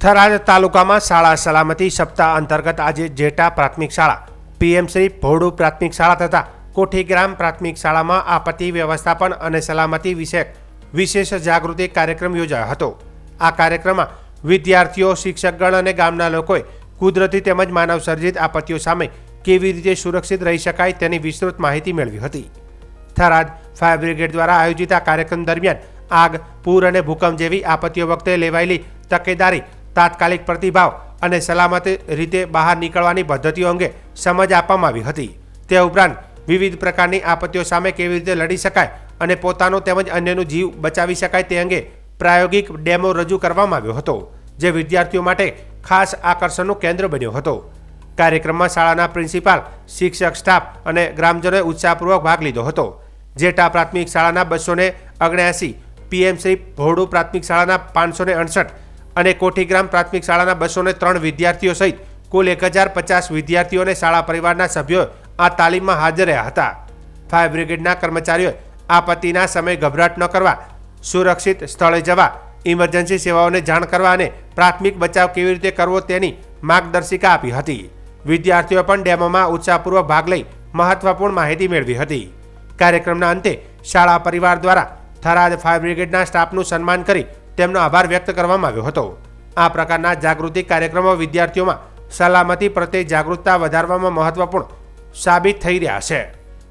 થરાદ તાલુકામાં શાળા સલામતી સપ્તાહ અંતર્ગત આજે જેટા પ્રાથમિક શાળા, પીએમ શ્રી ભોડુ પ્રાથમિક શાળા તથા કોઠીગ્રામ પ્રાથમિક શાળામાં આપત્તિ વ્યવસ્થાપન અને સલામતી વિષયક વિશેષ જાગૃતિ કાર્યક્રમ યોજાયો હતો। આ કાર્યક્રમમાં વિદ્યાર્થીઓ, શિક્ષકગણ અને ગામના લોકોએ કુદરતી તેમજ માનવ સર્જિત આપત્તિઓ સામે કેવી રીતે સુરક્ષિત રહી શકાય તેની વિસ્તૃત માહિતી મેળવી હતી। થરાદ ફાયર બ્રિગેડ દ્વારા આયોજિત આ કાર્યક્રમ દરમિયાન આગ, પૂર અને ભૂકંપ જેવી આપત્તિઓ વખતે લેવાયેલી તકેદારી, તાત્કાલિક પ્રતિભાવ અને સલામત રીતે બહાર નીકળવાની પદ્ધતિઓ અંગે સમજ આપવામાં આવી હતી। તે ઉપરાંત વિવિધ પ્રકારની આપત્તિઓ સામે કેવી રીતે લડી શકાય અને પોતાનો તેમજ અન્યનું જીવ બચાવી શકાય તે અંગે પ્રાયોગિક ડેમો રજૂ કરવામાં આવ્યો હતો, જે વિદ્યાર્થીઓ માટે ખાસ આકર્ષણનું કેન્દ્ર બન્યો હતો। કાર્યક્રમમાં શાળાના પ્રિન્સિપાલ, શિક્ષક, સ્ટાફ અને ગ્રામજનોએ ઉત્સાહપૂર્વક ભાગ લીધો હતો। જેટા પ્રાથમિક શાળાના 279, પીએમ શ્રી ભોડુ પ્રાથમિક શાળાના 568 અને કોઠીગ્રામ પ્રાથમિક શાળાના 203 વિદ્યાર્થીઓ સહિત કુલ 1050 વિદ્યાર્થીઓ અને શાળા પરિવારના સભ્યો આ તાલીમમાં હાજર રહ્યા હતા। ફાયર બ્રિગેડના કર્મચારીઓએ આપત્તિના સમયે ગભરાટ ન કરવા, સુરક્ષિત સ્થળે જવા, ઇમરજન્સી સેવાઓને જાણ કરવા અને પ્રાથમિક બચાવ કેવી રીતે કરવો તેની માર્ગદર્શિકા આપી હતી। વિદ્યાર્થીઓ પણ ડેમોમાં ઉત્સાહપૂર્વક ભાગ લઈ મહત્વપૂર્ણ માહિતી મેળવી હતી। કાર્યક્રમના અંતે શાળા પરિવાર દ્વારા થરાદ ફાયર બ્રિગેડના સ્ટાફનું સન્માન કરી તેમનો આભાર વ્યક્ત કરવામાં આવ્યો હતો। આ પ્રકારના જાગૃતિ કાર્યક્રમો વિદ્યાર્થીઓમાં સલામતી પ્રત્યે જાગૃતતા વધારવામાં મહત્વપૂર્ણ સાબિત થઈ રહ્યા છે।